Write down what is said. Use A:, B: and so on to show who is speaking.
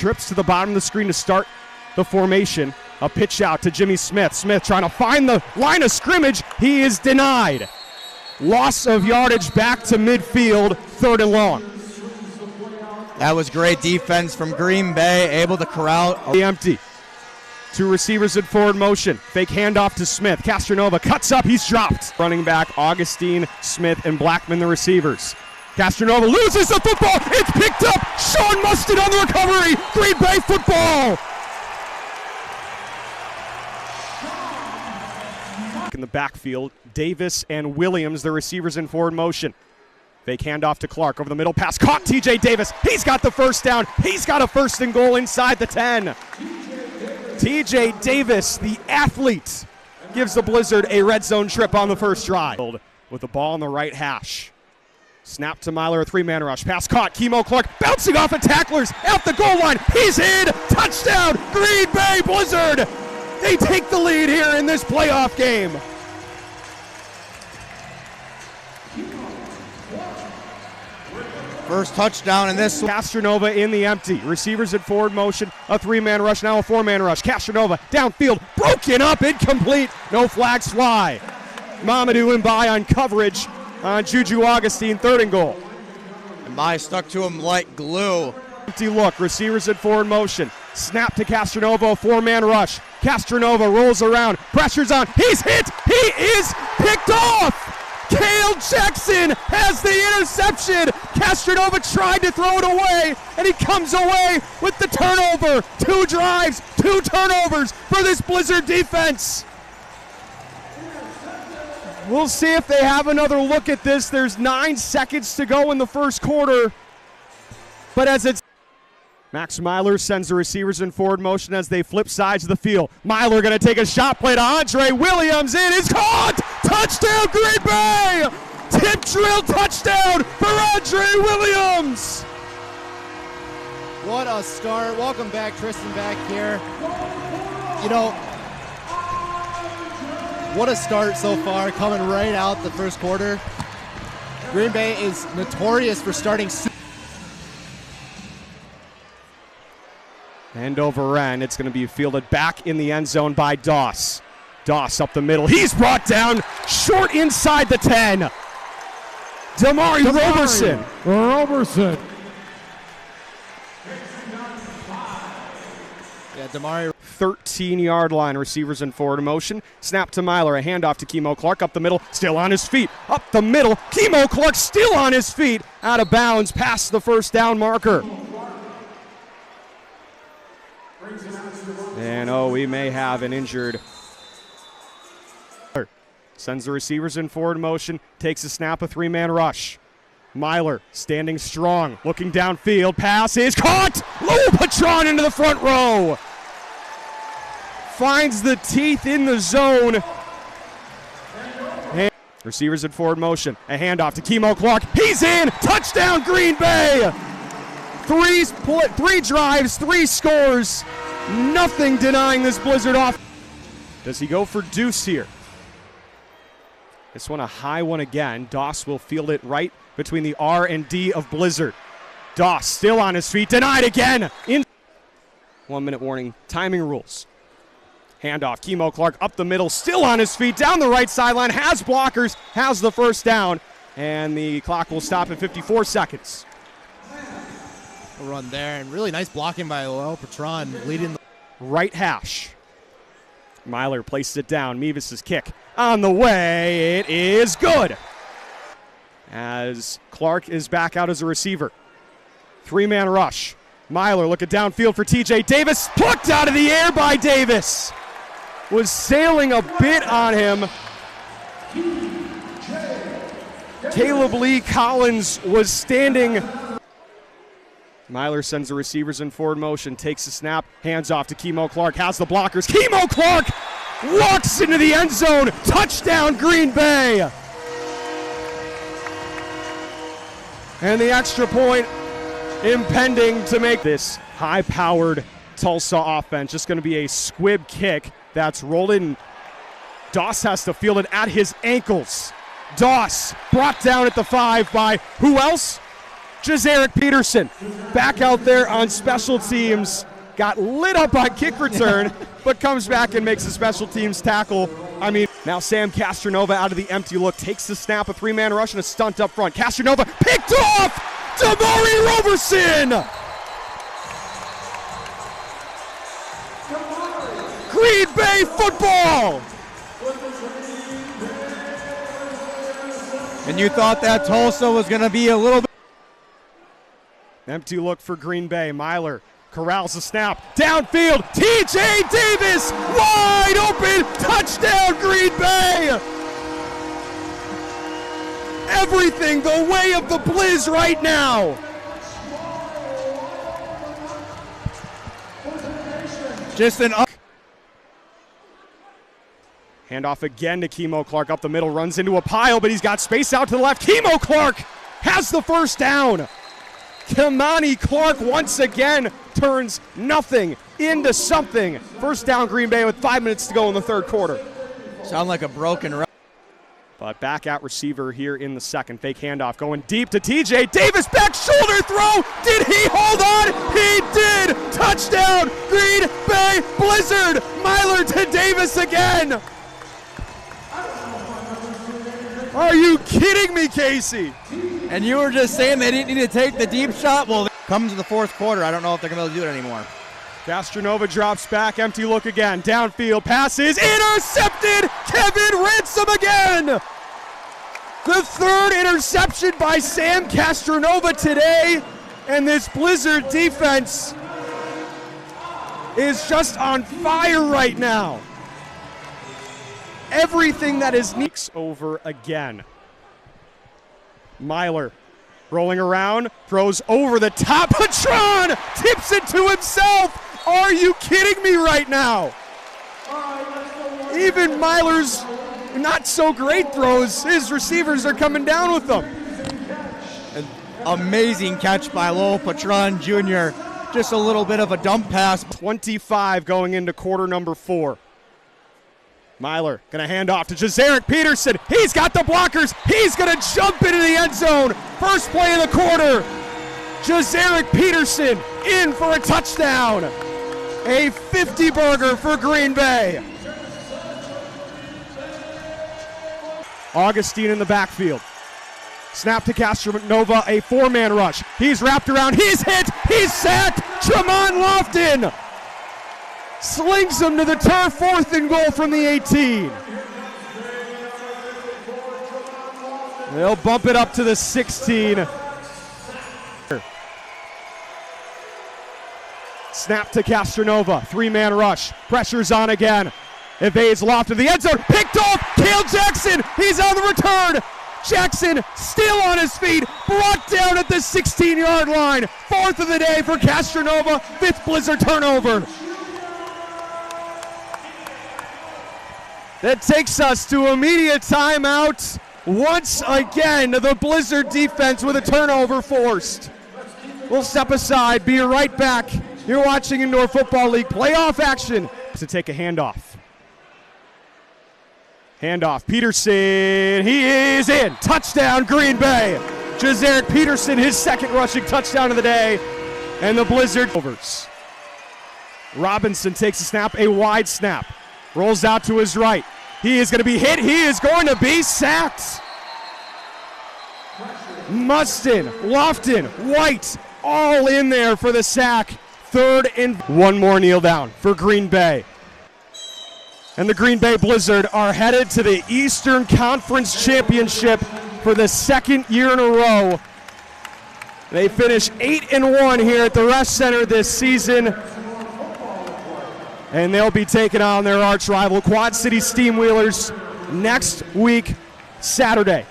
A: trips to the bottom of the screen to start the formation. A pitch out to Jimmy Smith. Smith trying to find the line of scrimmage. He is denied. Loss of yardage back to midfield, 3rd and long.
B: That was great defense from Green Bay, able to corral.
A: Empty. 2 receivers in forward motion. Fake handoff to Smith. Castronova cuts up, he's dropped. Running back Augustine, Smith, and Blackman the receivers. Castronova loses the football. It's picked up. Sean Mustard on the recovery. Green Bay football. In the backfield, Davis and Williams, the receivers in forward motion. Fake handoff to Clark over the middle, pass caught. TJ Davis, he's got the first down. He's got a 1st and goal inside the 10. TJ Davis, the athlete, gives the Blizzard a red zone trip on the first drive. With the ball on the right hash. Snap to Myler, a 3-man rush. Pass caught. Kimo Clark bouncing off of tacklers at the goal line. He's in. Touchdown, Green Bay Blizzard. They take the lead here in this playoff game.
B: First touchdown in this.
A: Castronova in the empty. Receivers in forward motion. A 3-man rush, now a 4-man rush. Castronova downfield. Broken up, incomplete. No flags fly. Mamadou Mbai on coverage on Juju Augustine, 3rd and goal.
B: Mbai stuck to him like glue.
A: Empty look. Receivers in forward motion. Snap to Castronova, a 4-man rush. Castronova rolls around. Pressure's on. He's hit. He is picked off. Cale Jackson has the interception. Castronova tried to throw it away, and he comes away with the turnover. 2 drives, 2 turnovers for this Blizzard defense. We'll see if they have another look at this. There's 9 seconds to go in the first quarter. But as it's Max Myler sends the receivers in forward motion as they flip sides of the field. Myler going to take a shot play to Andre Williams. It is caught! Touchdown, Green Bay! Tip drill touchdown for Andre Williams!
C: What a start. Welcome back, Tristan, back here. You know, what a start so far, coming right out the first quarter. Green Bay is notorious for starting.
A: End over end. It's going to be fielded back in the end zone by Doss. Doss up the middle. He's brought down short inside the 10. Damari Roberson.
C: Yeah, Damari.
A: 13-yard line. Receivers in forward motion. Snap to Myler. A handoff to Kimo Clark up the middle. Still on his feet. Up the middle. Kimo Clark still on his feet. Out of bounds. Past the first down marker. And we may have an injured. Sends the receivers in forward motion, takes a snap, a 3-man rush. Myler standing strong, looking downfield, pass is caught! Lou Patron into the front row. Finds the teeth in the zone. And receivers in forward motion, a handoff to Kimo Clark. He's in! Touchdown, Green Bay! 3 drives, 3 scores. Nothing denying this Blizzard off. Does he go for deuce here? This one a high one again. Doss will field it right between the R and D of Blizzard. Doss still on his feet, denied again. 1-minute warning, timing rules. Handoff, Kimo Clark up the middle, still on his feet, down the right sideline, has blockers, has the first down, and the clock will stop at 54 seconds.
C: A run there, and really nice blocking by Lou Patron, leading the
A: right hash. Myler places it down. Mevis' kick on the way. It is good. As Clark is back out as a receiver. 3-man rush. Myler looking downfield for TJ Davis. Plucked out of the air by Davis. Was sailing a bit on him. Caleb Lee Collins was standing. Myler sends the receivers in forward motion, takes the snap, hands off to Kimo Clark, has the blockers. Kimo Clark walks into the end zone. Touchdown, Green Bay. And the extra point impending to make this high-powered Tulsa offense. Just going to be a squib kick that's rolled in. Doss has to field it at his ankles. Doss brought down at the 5 by who else? Jazaric Peterson back out there on special teams. Got lit up on kick return, but comes back and makes a special teams tackle. Now Sam Castronova out of the empty look, takes the snap, a three-man rush and a stunt up front. Castronova picked off! Damari Roberson! Green Bay football!
B: And you thought that Tulsa was going to be a little bit.
A: Empty look for Green Bay. Myler corrals the snap. Downfield. TJ Davis wide open. Touchdown Green Bay. Everything the way of the Blizz right now.
B: Just an up.
A: Handoff again to Kemo Clark up the middle. Runs into a pile, but he's got space out to the left. Kemo Clark has the first down. Kamani Clark once again turns nothing into something. First down Green Bay with 5 minutes to go in the third quarter.
B: Sound like a broken run.
A: But back at receiver here in the second. Fake handoff going deep to TJ Davis. Back shoulder throw. Did he hold on? He did. Touchdown Green Bay Blizzard. Myler to Davis again. Are you kidding me, Casey?
B: And you were just saying they didn't need to take the deep shot? Well, comes to the fourth quarter. I don't know if they're going to be able to do it anymore.
A: Castronova drops back, empty look again. Downfield passes, intercepted! Kevin Ransom again! The third interception by Sam Castronova today, and this Blizzard defense is just on fire right now. Everything that is next over again. Myler rolling around, throws over the top. Patron tips it to himself. Are you kidding me right now? Even Myler's not so great throws, his receivers are coming down with them.
B: An amazing catch by Lowell Patron Jr. Just a little bit of a dump pass.
A: 25 going into quarter number 4. Myler gonna hand off to Jazaric Peterson. He's got the blockers. He's gonna jump into the end zone. First play of the quarter. Jazaric Peterson in for a touchdown. A 50-burger for Green Bay. Augustine in the backfield. Snap to Castronova, a 4-man rush. He's wrapped around, he's hit, he's sacked. Tremont Lofton slings him to the turf, 4th and goal from the 18. They'll bump it up to the 16. Snap to Castronova, 3-man rush. Pressure's on again. Evades Lofton, the end zone, picked off. Cale Jackson, he's on the return. Jackson still on his feet, brought down at the 16-yard line. 4th of the day for Castronova, 5th Blizzard turnover. That takes us to immediate timeout. Once again, the Blizzard defense with a turnover forced. We'll step aside, be right back. You're watching Indoor Football League playoff action. To take a handoff. Handoff, Peterson, he is in. Touchdown, Green Bay. Jazaric Peterson, his second rushing touchdown of the day. And the Blizzard overs. Robinson takes a snap, a wide snap. Rolls out to his right. He is going to be hit. He is going to be sacked. Mustin, Lofton, White, all in there for the sack. 3rd and one more kneel down for Green Bay. And the Green Bay Blizzard are headed to the Eastern Conference Championship for the 2nd year in a row. They finish 8-1 here at the Rest Center this season. And they'll be taking on their arch rival Quad City Steamwheelers next week, Saturday.